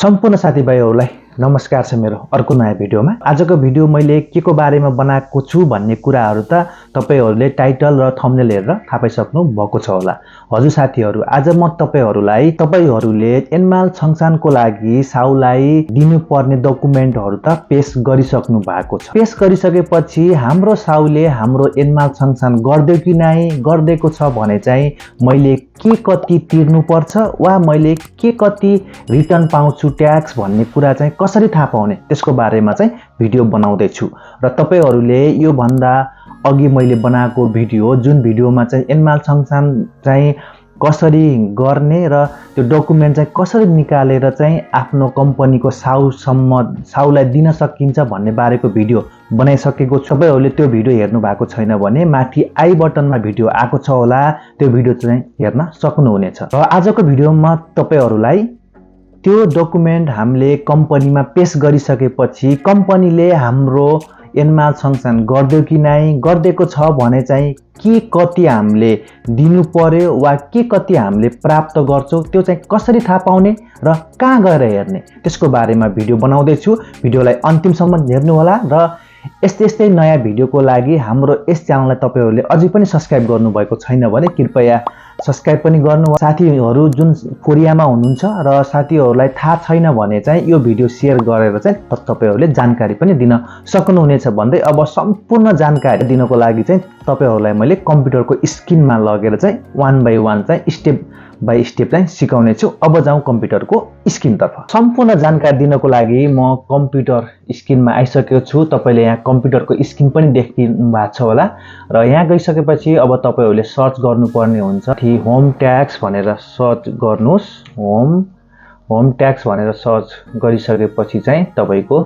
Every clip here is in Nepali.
सम्पूर्ण साथीभाइहरुलाई नमस्कार छ मेरो अर्को नयाँ भिडियोमा। आजको भिडियो मैले केको बारेमा बनाएको छु भन्ने कुराहरु त तपाईहरुले टाइटल र थम्बनेल हेरेर थाहा पाइसक्नु भएको छ होला। हजुर साथीहरु, आज म तपाईहरुले एनमाल छङछानको लागि साउलाई दिनुपर्ने डकुमेन्टहरु त पेश गरिसक्नु भएको छ। पेश गरिसकेपछि हाम्रो साउले हाम्रो एनमाल छङछान गर्दै कि नै गर्दैको छ भने चाहिँ मैले के कति तिर्नु पर्छ वा मैले के कति रिटर्न पाउँछु ट्याक्स भन्ने कुरा चाहिँ कसरी थाहा पाउने त्यसको बारेमा चाहिँ भिडियो बनाउँदै छु। र तपाईहरुले यो भन्दा अघि मैले बनाएको भिडियो जुन भिडियोमा चाहिँ एनमाल छङछान चाहिँ कसरी गर्ने र त्यो डकुमेन्ट चाहिँ कसरी निकालेर चाहिँ आफ्नो कम्पनीको साउलाई दिन सकिन्छ भन्ने बारेको भिडियो बनाइसकेको छु। तपाईहरुले त्यो भिडियो हेर्नु भएको छैन भने माथि आई बटनमा भिडियो आएको छ होला, त्यो भिडियो चाहिँ हेर्न सक्नुहुनेछ। र आजको भिडियोमा तपाईहरुलाई त्यो डकुमेन्ट हामीले कम्पनीमा पेश गरिसकेपछि कम्पनीले हाम्रो एनमाल छङछान गर्दै कि नै गर्दैको छ भने चाहिँ के कति हामीले दिनु पर्यो वा के कति हामीले प्राप्त गर्छौं त्यो चाहिँ कसरी थाहा पाउने र कहाँ गएर हेर्ने त्यसको बारेमा भिडियो बनाउँदै छु। भिडियोलाई अन्तिमसम्म हेर्नु होला र यस्तै नयाँ भिडियोको लागि हाम्रो यस च्यानललाई तपाईहरुले अझै पनि सब्स्क्राइब गर्नुभएको छैन भने कृपया सब्स्क्राइब पनि गर्नु। साथीहरु जुन कोरियामा हुनुहुन्छ र साथीहरुलाई थाहा छैन भने चाहिँ यो भिडियो शेयर गरेर चाहिँ तपाईहरुले जानकारी पनि दिन सक्नुहुनेछ भन्दै अब सम्पूर्ण जानकारी दिनको लागि चाहिँ तपाईहरुलाई मैले कम्प्युटरको स्क्रिनमा लगेर चाहिँ वान बाइ वान चाहिँ स्टेप बाइ स्टेप चाहिँ सिकाउने छु। अब जाउँ कम्प्युटरको स्क्रिनतर्फ। सम्पूर्ण जानकारी दिनको लागि म कम्प्युटर स्क्रिनमा आइसकेको छु। तपाईले यहाँ कम्प्युटरको स्क्रिन पनि देखिनु भएको छ होला र यहाँ गइसकेपछि अब तपाईहरुले सर्च गर्नुपर्ने हुन्छ। होम ट्याक्स भनेर सर्च गर्नुस्। होम ट्याक्स भनेर सर्च गरिसकेपछि चाहिँ तपाईको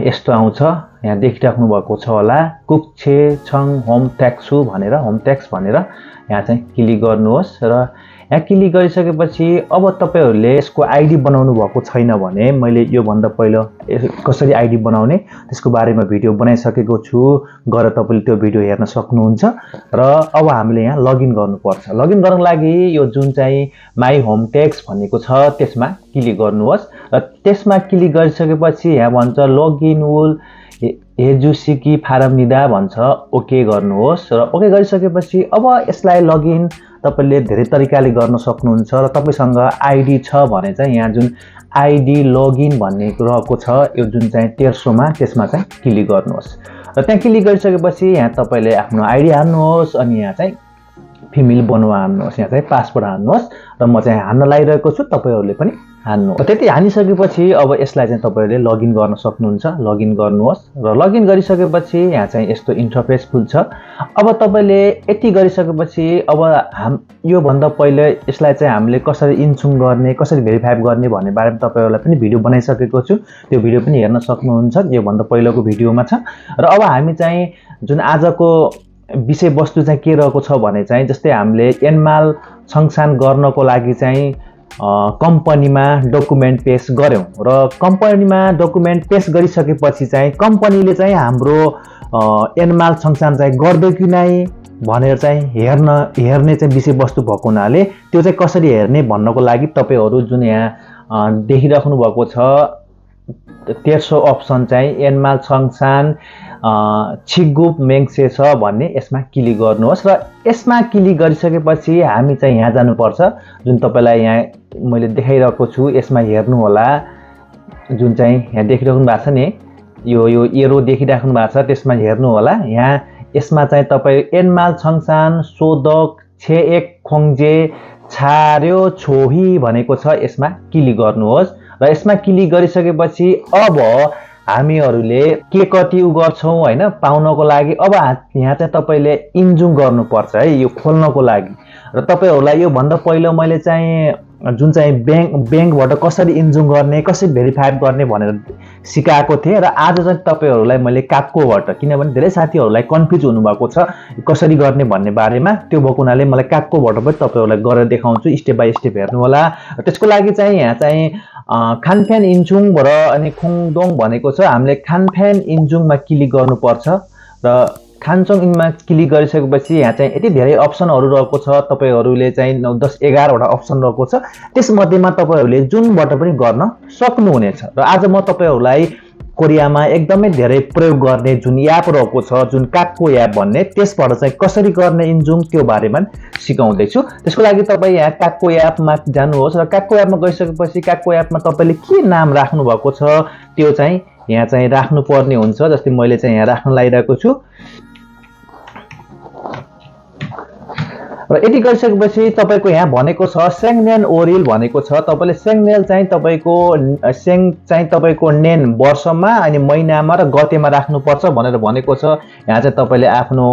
यस्तो आउँछ। यहाँ देखिराख्नु भएको छ होला कुक्छे छङ होम ट्याक्स भनेर यहाँ चाहिँ क्लिक गर्नुहोस् र यहाँ क्लिक गरिसकेपछि अब तपाईहरुले यसको आईडी बनाउनु भएको छैन भने मैले यो भन्दा पहिलो कसरी आईडी बनाउने त्यसको बारेमा भिडियो बनाइसकेको छु। गएर तपाईले त्यो भिडियो हेर्न सक्नुहुन्छ। र अब हामीले यहाँ लगइन गर्नुपर्छ। लगइन गर्नको लागि यो जुन चाहिँ माई होम ट्याक्स भनेको छ त्यसमा क्लिक गर्नुहोस् र त्यसमा क्लिक गरिसकेपछि यहाँ भन्छ लगइन विल हेजुसिकी फारम निदा भन्छ, ओके गर्नुहोस् र ओके गरिसकेपछि अब यसलाई लगइन तपाईले धेरै तरिकाले गर्न सक्नुहुन्छ र तपाईसँग आईडी छ भने चाहिँ यहाँ जुन आईडी लगइन भन्ने रहेको छ यो जुन चाहिँ तेर्सोमा त्यसमा चाहिँ क्लिक गर्नुहोस् र त्यहाँ क्लिक गरिसकेपछि यहाँ तपाईले आफ्नो आईडी हाल्नुहोस् अनि यहाँ चाहिँ फिमेल बनवा हाल्नुहोस्, यहाँ चाहिँ पासवर्ड हाल्नुहोस् र म चाहिँ हान्न लागिरहेको छु, तपाईहरुले पनि हान्नु। त्यति हानिसकेपछि अब यसलाई चाहिँ तपाईहरुले लगइन गर्न सक्नुहुन्छ। लगइन गर्नुहोस् र लगइन गरिसकेपछि यहाँ चाहिँ यस्तो इन्टरफेस खुल्छ। अब तपाईले यति गरिसकेपछि अब यो भन्दा पहिले यसलाई चाहिँ हामीले कसरी इन्सुङ गर्ने कसरी भेरिफाई गर्ने भन्ने बारेमा तपाईहरुलाई पनि भिडियो बनाइसकेको छु। त्यो भिडियो पनि हेर्न सक्नुहुन्छ, यो भन्दा पहिलोको भिडियोमा छ। र अब हामी चाहिँ जुन आजको विषय वस्तु चाहिँ के रहेको छ भने चाहिँ जस्तै हामीले एनमाल छङछान गर्नको लागि चाहिँ कम्पनीमा डकुमेन्ट पेश गर्यौं र कम्पनीमा डकुमेन्ट पेश गरिसकेपछि चाहिँ कम्पनीले चाहिँ हाम्रो एनमाल छङछान चाहिँ गर्दै कि नै भनेर चाहिँ हेर्ने चाहिँ विषय वस्तु भएको हुनाले त्यो चाहिँ कसरी हेर्ने भन्नको लागि तपाईहरु जुन यहाँ देखिराख्नु भएको छ तेर्सो अप्सन चाहिँ एनमाल छङछान छिगुप मेङसे छ भन्ने यसमा क्लिक गर्नुहोस् र यसमा क्लिक गरिसकेपछि हामी चाहिँ यहाँ जानुपर्छ। जुन तपाईलाई यहाँ मैले देखाइरहेको छु यसमा हेर्नु होला जुन चाहिँ यहाँ देखिराख्नु भएको छ नि यो एरो देखिराख्नु भएको छ त्यसमा हेर्नु होला। यहाँ यसमा चाहिँ तपाई एनमाल छङछान सोदक छेएक खोङजे छार्यो छोही भनेको छ यसमा क्लिक गर्नुहोस् र यसमा क्लिक गरिसकेपछि अब हामीहरुले के कति गर्छौं हैन पाउनको लागि अब यहाँ चाहिँ तपाईले इन्जुङ गर्नुपर्छ है यो खोल्नको लागि। र तपाईहरुलाई यो भन्दा पहिलो मैले चाहिँ जुन चाहिँ बैंकबाट कसरी इन्जुङ गर्ने कसरी भेरिफाई गर्ने भनेर सिकाएको थिए र आज चाहिँ तपाईहरुलाई मैले काक्कोबाट, किनभने धेरै साथीहरुलाई कन्फ्युज हुनु भएको छ कसरी गर्ने भन्ने बारेमा, त्यो भएको हुनाले मलाई काक्कोबाट पनि तपाईहरुलाई गरेर देखाउँछु। स्टेप बाइ स्टेप हेर्नु होला। त्यसको लागि चाहिँ यहाँ चाहिँ खानफेन इन्जुङ र अनि खुङदोङ भनेको छ। हामीले खानफेन इन्जुङमा क्लिक गर्नुपर्छ र खान्छौँ इनमा क्लिक गरिसकेपछि यहाँ चाहिँ यति धेरै अप्सनहरू रहेको छ। तपाईहरूले चाहिँ 9 10 11 वटा अप्सन रहेको छ। त्यसमध्येमा तपाईहरूले जुनबाट पनि गर्न सक्नुहुनेछ। र आज म तपाईहरूलाई कोरियामा एकदमै धेरै प्रयोग गर्ने जुन एप रहेको छ, जुन काक्को एप भन्ने, त्यसबाट चाहिँ कसरी गर्ने इन्जुम त्यो बारेमा सिकाउँदैछु। त्यसको लागि तपाईँ यहाँ काक्को एपमा जानुहोस् र काक्को एपमा गइसकेपछि काक्को एपमा तपाईँले के नाम राख्नु भएको छ त्यो चाहिँ यहाँ चाहिँ राख्नु पर्ने हुन्छ। जस्तै मैले चाहिँ यहाँ राख्न लागिरहेको छु र यति गरिसकेपछि तपाईको यहाँ भनेको छ सेङनेन ओरिल भनेको छ। तपाईले सेङनेल चाहिँ तपाईको नेन वर्षमा अनि महिनामा र गतेमा राख्नुपर्छ भनेर भनेको छ। यहाँ चाहिँ तपाईले आफ्नो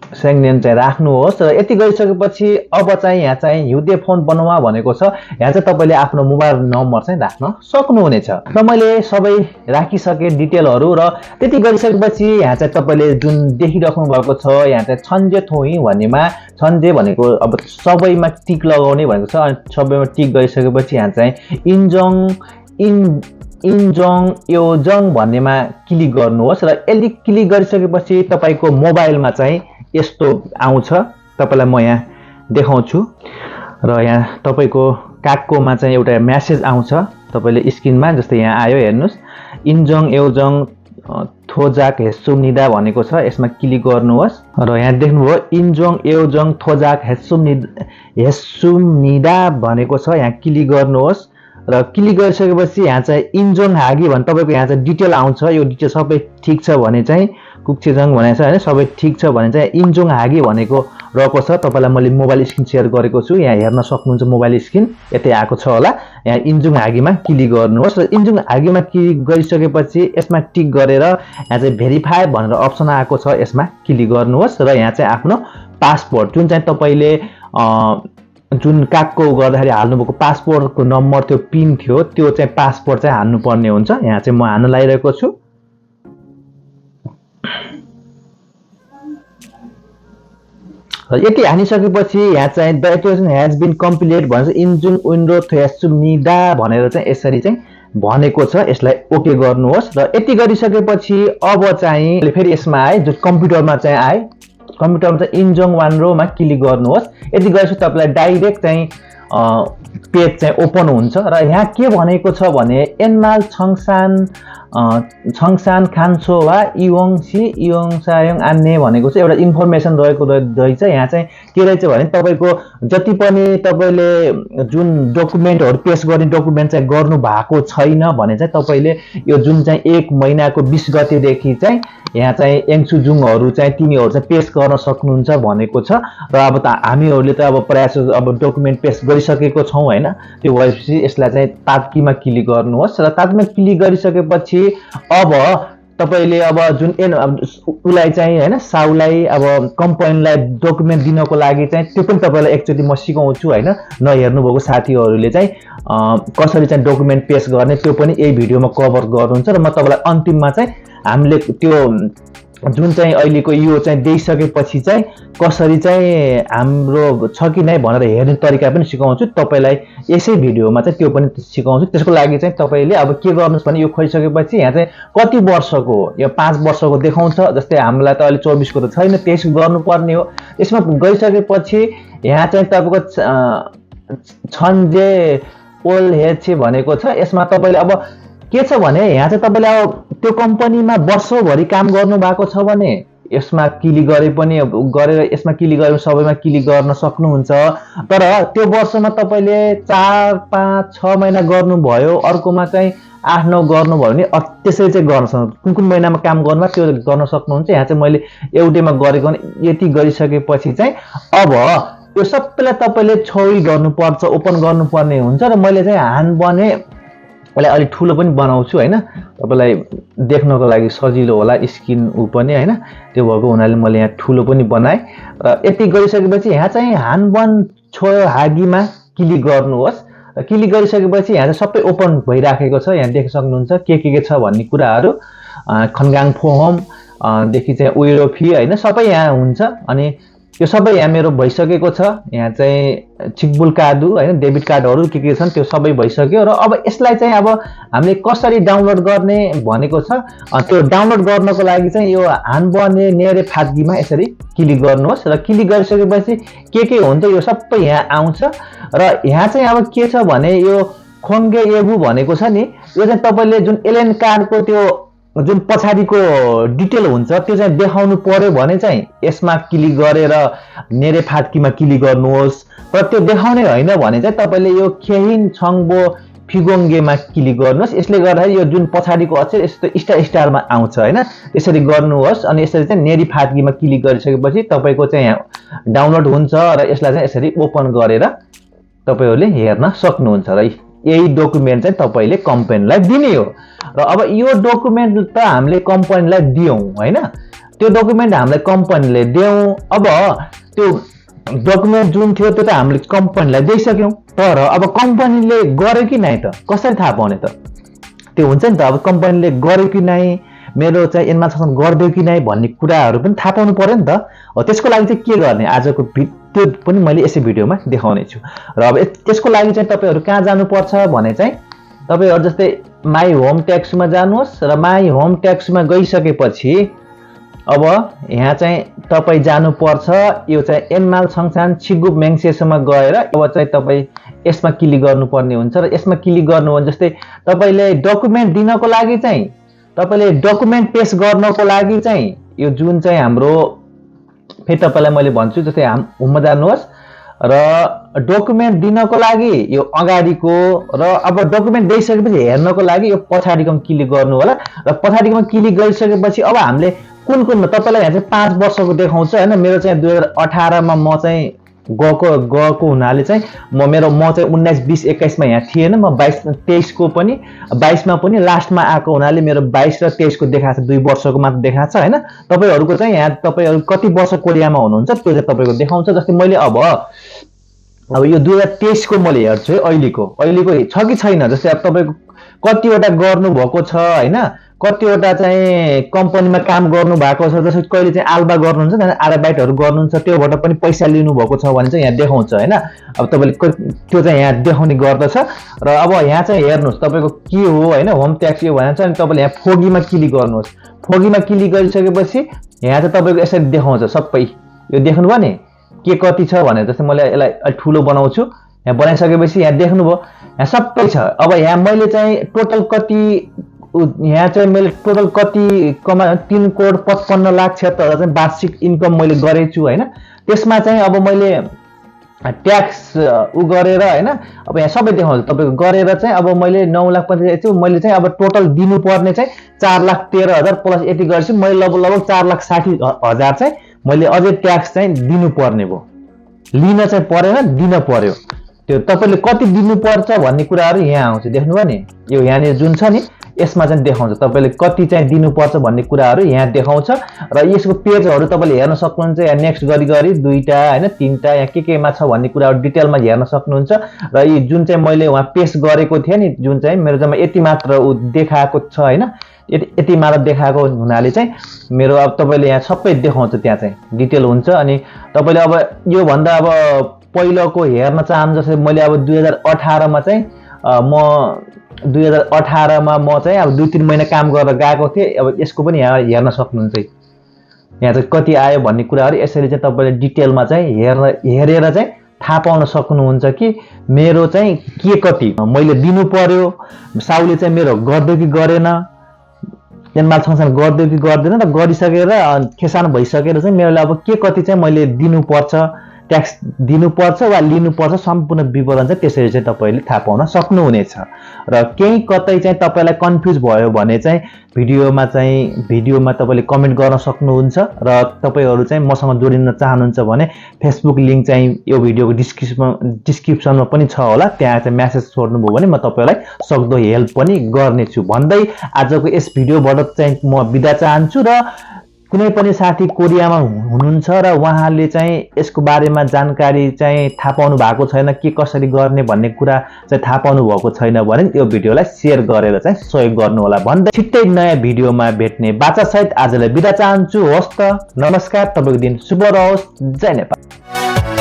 सेङनेन चाहिँ राख्नुहोस् र यति गरिसकेपछि अब चाहिँ यहाँ चाहिँ युदे फोन बनाउँ भनेको छ। यहाँ चाहिँ तपाईले आफ्नो मोबाइल नम्बर चाहिँ राख्न सक्नुहुनेछ। र मैले सबै राखिसके डिटेलहरु र त्यति गरिसकेपछि यहाँ चाहिँ तपाईले जुन देखिराख्नु भएको छ यहाँ चाहिँ छन्जे थोइ भन्नेमा छन्जे भनेको अब सबैमा टिक लगाउने भनेको छ। अनि सबैमा टिक गरिसकेपछि यहाँ चाहिँ इन्जङ योजङ भन्नेमा क्लिक गर्नुहोस् र यदि क्लिक गरिसकेपछि तपाईको मोबाइलमा चाहिँ यस्तो आउँछ। तपाईलाई म यहाँ देखाउँछु र यहाँ तपाईको काक्कोमा चाहिँ एउटा मेसेज आउँछ तपाईले स्क्रिनमा। जस्तै यहाँ आयो हेर्नुस्, इन्जङ एउजङ थोजाक हेसुमनिदा भनेको छ। यसमा क्लिक गर्नुहोस् र यहाँ देख्नुभयो इन्जङ एउजङ थोजाक हेसुमनिदा भनेको छ। यहाँ क्लिक गर्नुहोस् र क्लिक गरिसकेपछि यहाँ चाहिँ इन्जङ हागी भने तपाईको यहाँ चाहिँ डिटेल आउँछ। यो डिटेल सबै ठीक छ भने चाहिँ कुक्चेजङ भनेको छ हैन, सबै ठीक छ भने चाहिँ इन्जङ हागी भनेको रहेको छ। तपाईलाई मैले मोबाइल स्क्रिन शेयर गरेको छु, यहाँ हेर्न सक्नुहुन्छ मोबाइल स्क्रिन यतै आएको छ होला। यहाँ इन्जङ हागीमा क्लिक गर्नुहोस् र इन्जङ हागीमा क्लिक गरिसकेपछि यसमा टिक गरेर यहाँ चाहिँ भेरिफाई भनेर अप्सन आएको छ, यसमा क्लिक गर्नुहोस् र यहाँ चाहिँ आफ्नो पासपोर्ट जुन चाहिँ तपाईले जुन काक्को गर्दाखेरि हाल्नुभएको पासपोर्टको नम्बर त्यो पिन थियो त्यो चाहिँ पासपोर्ट चाहिँ हाल्नु पर्ने हुन्छ। यहाँ चाहिँ म हाल्न लागिरहेको छु। यति हानिसकेपछि यहाँ चाहिँ the application has been completed भन्छ इन्जुन विन्डो थ्यासुनिदा भनेर चाहिँ यसरी चाहिँ भनेको छ। यसलाई ओके गर्नुहोस् र यति गरिसकेपछि अब चाहिँ फेरि यसमा आए जो कम्प्युटरमा चाहिँ आए, कम्प्युटरमा चाहिँ इन्जङ वानरोमा क्लिक गर्नुहोस्। यति गरेपछि तपाईलाई डाइरेक्ट चाहिँ पेज चाहिँ ओपन हुन्छ र यहाँ के भनेको छ भने एनमाल छङसान खान्सो वा इयोङसी इयोङसायोङ आन्ने भनेको चाहिँ एउटा इन्फर्मेसन रहेको रहेछ। यहाँ चाहिँ के रहेछ भने तपाईको जति पनि तपाईले जुन डकुमेन्टहरु पेश गर्ने डकुमेन्ट चाहिँ गर्नु भएको छैन भने चाहिँ तपाईले यो जुन चाहिँ 1 महिनाको 20 गतेदेखि चाहिँ यहाँ चाहिँ एङसुजुङहरु चाहिँ तिनीहरु चाहिँ पेश गर्न सक्नुहुन्छ भनेको छ। र अब त हामीहरुले त अब प्रयास अब डकुमेन्ट पेश गरिसकेको छौं हैन। त्यो भएपछि यसलाई चाहिँ तात्कीमा क्लिक गर्नुहोस् र तात्कीमा क्लिक गरिसकेपछि अब तपाईले अब जुन उलाई चाहिँ हैन साउलाई अब कम्पनीलाई डकुमेन्ट दिनको लागि चाहिँ त्यो पनि तपाईलाई एकचोटी म सिकाउँछु हैन। नहेर्नु भएको साथीहरुले चाहिँ कसरी चाहिँ डकुमेन्ट पेश गर्ने त्यो पनि यही भिडियोमा कभर गर्नुहुन्छ र म तपाईलाई अन्तिममा चाहिँ हामीले त्यो जुन चाहिँ अहिलेको यो चाहिँ देइसकेपछि चाहिँ कसरी चाहिँ हाम्रो छ कि नै भनेर हेर्ने तरिका पनि सिकाउँछु तपाईलाई यसै भिडियोमा चाहिँ त्यो पनि सिकाउँछु। त्यसको लागि चाहिँ तपाईले अब के गर्नुस् भने यो खोलिसकेपछि यहाँ चाहिँ कति वर्षको यो 5 वर्षको देखाउँछ। जस्तै हामीलाई त अहिले 24 को त छैन, 23 गर्नुपर्ने हो। यसमा गइसकेपछि यहाँ चाहिँ तपाईको छन्जे ओल हेछि भनेको छ। यसमा तपाईले अब के छ भने यहाँ चाहिँ तपाईले अब त्यो कम्पनीमा वर्षौभरि काम गर्नु भएको छ भने यसमा क्लिक गरे पनि गरेर यसमा क्लिक गरेर सबैमा क्लिक गर्न सक्नुहुन्छ। तर त्यो वर्षमा तपाईले 4 5 6 महिना गर्नुभयो, अर्कोमा चाहिँ 8 9 गर्नुभयो भने त्यसरी चाहिँ गर्न सक्नुहुन्छ। कुन कुन महिनामा काम गर्नुमा त्यो गर्न सक्नुहुन्छ। यहाँ चाहिँ मैले एउटैमा गरेको यति गरिसकेपछि चाहिँ अब यो सबैलाई तपाईले छोइ गर्नुपर्छ, ओपन गर्नुपर्ने हुन्छ। र मैले चाहिँ हान बने यसलाई अलि ठुलो पनि बनाउँछु हैन, तपाईलाई देख्नको लागि सजिलो होला स्क्रिन उ पनि हैन। त्यो भएको हुनाले मैले यहाँ ठुलो पनि बनाए र यति गरिसकेपछि यहाँ चाहिँ हानबन छोयो हागीमा क्लिक गर्नुहोस्। क्लिक गरिसकेपछि यहाँ चाहिँ सबै ओपन भइराखेको छ। यहाँ देख्न सक्नुहुन्छ के छ भन्ने कुराहरु। खनगाङ फोहम देखि चाहिँ उइरोफी हैन सबै यहाँ हुन्छ। अनि यो सबै यहाँ मेरो भइसकेको छ। यहाँ चाहिँ छिकबुल कार्डहरु हैन डेबिट कार्डहरु के छन् त्यो सबै भइसक्यो र अब यसलाई चाहिँ अब हामीले कसरी डाउनलोड गर्ने भनेको छ। त्यो डाउनलोड गर्नको लागि चाहिँ यो हानबने नेरे फात्कीमा यसरी क्लिक गर्नुहोस् र क्लिक गरिसकेपछि के हुन्छ यो सबै यहाँ आउँछ र यहाँ चाहिँ अब के छ भने यो खोङ्गे एबु भनेको छ नि यो चाहिँ तपाईले जुन एलएन कार्डको त्यो जुन पछाडीको डिटेल हुन्छ त्यो चाहिँ देखाउनु पर्यो भने चाहिँ यसमा क्लिक गरेर नेरे फात्कीमा क्लिक गर्नुहोस् र त्यो देखाउने हैन भने चाहिँ तपाईले यो खेहिन छङबो फिगोङ्गेमा क्लिक गर्नुहोस्। यसले गर्दा यो जुन पछाडीको अक्षर यस्तो स्टार स्टारमा आउँछ हैन यसरी गर्नुहोस् अनि यसरी चाहिँ नेरी फात्कीमा क्लिक गरिसकेपछि तपाईको चाहिँ यहाँ डाउनलोड हुन्छ र यसलाई चाहिँ यसरी ओपन गरेर तपाईहरुले हेर्न सक्नुहुन्छ र यही डकुमेन्ट चाहिँ तपाईले कम्पनीलाई दिने हो र अब यो डकुमेन्ट त हामीले कम्पनीलाई दियौं हैन त्यो डकुमेन्ट हामीले कम्पनीले दियौं। अब त्यो डकुमेन्ट जुन थियो त्यो त हामीले कम्पनीलाई दिइसक्यौं तर अब कम्पनीले गर्यो कि नै त कसरी थाहा पाउने त त्यो हुन्छ नि त। अब कम्पनीले गर्यो कि नै मेरो चाहिँ एनमा संशोधन गर्दियो कि नै भन्ने कुराहरु पनि थाहा पाउनु पर्यो नि त। त्यसको लागि चाहिँ के गर्ने आजको त्यो पनि मैले यसै भिडियोमा देखाउने छु र अब त्यसको लागि चाहिँ तपाईहरु कहाँ जानुपर्छ भने चाहिँ तपाईहरु जस्तै माई होम ट्याक्समा जानुहोस् र माई होम ट्याक्समा गइसकेपछि अब यहाँ चाहिँ तपाई जानुपर्छ यो चाहिँ एनमाल संस्थान छिगुप मेङसेसमा गएर अब चाहिँ तपाई यसमा क्लिक गर्नुपर्ने हुन्छ र यसमा क्लिक गर्नु भने जस्तै तपाईले डकुमेन्ट दिनको लागि चाहिँ तपाईले डकुमेन्ट पेश गर्नको लागि चाहिँ यो जुन चाहिँ हाम्रो फेरि तपाईलाई मैले भन्छु जस्तै होममा जानुहोस् र डकुमेन्ट दिनको लागि यो अगाडिको र अब डकुमेन्ट दिइसकेपछि हेर्नको लागि यो पछाडीकोमा क्लिक गर्नु होला र पछाडीकोमा क्लिक गरिसकेपछि अब हामीले कुन तपाईलाई यहाँ चाहिँ 5 वर्षको देखाउँछ हैन मेरो चाहिँ 2018 मा म चाहिँ गएको हुनाले चाहिँ म चाहिँ 19 20 21 मा यहाँ थिएन म 22 23 को पनि 22 मा पनि लास्टमा आएको हुनाले मेरो 22 र 23 को देखाछ 2 वर्षको मात्र देखाछ हैन। तपाईहरुको चाहिँ यहाँ तपाईहरु कति वर्ष कोरियामा हुनुहुन्छ त्यो चाहिँ तपाईको देखाउँछ। जस्तै मैले अब यो 2023 को मैले हेर्छु है अहिलेको छ कि छैन जस्तै अब तपाईको कतिवटा गर्नु भएको छ हैन कतिवटा चाहिँ कम्पनीमा काम गर्नु भएको छ जस्तै कहिले चाहिँ आल्बा गर्नुहुन्छ आरबाइटहरु गर्नुहुन्छ त्योबाट पनि पैसा लिनु भएको छ भने चाहिँ यहाँ देखाउँछ हैन। अब तपाईले त्यो चाहिँ यहाँ देखाउने गर्दछ र अब यहाँ चाहिँ हेर्नुस् तपाईको के हो हैन होम ट्याक्स यो भन्छ अनि तपाईले यहाँ फोगीमा क्लिक गर्नुहोस्। फोगीमा क्लिक गरिसकेपछि यहाँ चाहिँ तपाईको यसरी देखाउँछ सबै यो देख्नु भयो नि के कति छ भने जस्तै मैले यसलाई अलि ठुलो बनाउँछु यहाँ बनाइसकेपछि यहाँ देख्नुभयो यहाँ सबै छ। अब यहाँ मैले चाहिँ टोटल कति यहाँ चाहिँ मैले टोटल कति 3,55,76,000 चाहिँ वार्षिक इन्कम मैले गरेछु हैन। त्यसमा चाहिँ अब मैले ट्याक्स गरेर हैन अब यहाँ सबै देखाउँछ तपाईको गरेर चाहिँ अब मैले 9,45,000 छु मैले चाहिँ अब टोटल दिनु पर्ने चाहिँ 4,13,000 प्लस यति गरेपछि मैले लगभग 4,60,000 चाहिँ मैले अझै ट्याक्स चाहिँ दिनु पर्ने भयो लिन चाहिँ परेन दिन पर्यो। त्यो तपाईले कति दिनु पर्छ भन्ने कुराहरु यहाँ आउँछ देख्नुभयो नि यो यहाँ जुन छ नि यसमा चाहिँ देखाउँछ तपाईले कति चाहिँ दिनुपर्छ भन्ने कुराहरु यहाँ देखाउँछ र यसको पेजहरु तपाईले हेर्न सक्नुहुन्छ। यहाँ नेक्स्ट गरी दुईटा हैन तीनटा यहाँ केमा छ भन्ने कुराहरु डिटेलमा हेर्न सक्नुहुन्छ र यो जुन चाहिँ मैले वहाँ पेश गरेको थिए नि जुन चाहिँ मेरो जम्मा यति मात्र देखाएको छ हैन यति मात्र देखाएको हुनाले चाहिँ मेरो अब तपाईले यहाँ सबै देखाउँछ त्यहाँ चाहिँ डिटेल हुन्छ। अनि तपाईले अब यो भन्दा अब पहिलोको हेर्न चाहनु जस्तै मैले अब 2018 मा चाहिँ म 2018 मा म चाहिँ अब 2-3 महिना काम गरेर गएको थिए। अब यसको पनि यहाँ हेर्न सक्नुहुन्छ यहाँ चाहिँ कति आयो भन्ने कुराहरु यसरी चाहिँ तपाईले डिटेलमा चाहिँ हेरेर चाहिँ थाहा पाउन सक्नुहुन्छ कि मेरो चाहिँ के कति मैले दिनु पर्यो साउले चाहिँ मेरो गर्दै कि गरेन एनमाल संसार गर्दै कि गर्दैन र गरिसकेर खेसान भइसकेर चाहिँ मेरो अब के कति चाहिँ मैले दिनु पर्छ ट्याक्स दिनुपर्छ वा लिनुपर्छ सम्पूर्ण विवरण चाहिँ त्यसरी चाहिँ तपाईले थाहा पाउन सक्नुहुनेछ। र केही कतै चाहिँ तपाईलाई कन्फ्युज भयो भने चाहिँ भिडियोमा तपाईले कमेन्ट गर्न सक्नुहुन्छ र तपाईहरु चाहिँ मसँग जोडिन चाहनुहुन्छ भने फेसबुक लिंक चाहिँ यो भिडियोको डिस्क्रिप्सनमा पनि छ होला त्यहाँ चाहिँ मेसेज छोड्नुभयो भने म तपाईलाई सक्दो हेल्प पनि गर्ने छु भन्दै आजको यस भिडियोबाट चाहिँ म बिदा चाहन्छु र कुनै पनि साथी कोरियामा हुनुहुन्छ र उहाँले चाहिँ यसको बारेमा जानकारी चाहिँ थाहा पाउनु भएको छैन, के कसरी गर्ने भन्ने कुरा चाहिँ थाहा पाउनु भएको छैन भने यो भिडियोलाई शेयर गरेर चाहिँ सहयोग गर्नु होला भन्दै छिट्टै नयाँ भिडियोमा भेट्ने बाचा सहित आजलाई बिदा चाहन्छु। होस् त, नमस्कार, तपाईको दिन शुभ रहोस्। जय नेपाल।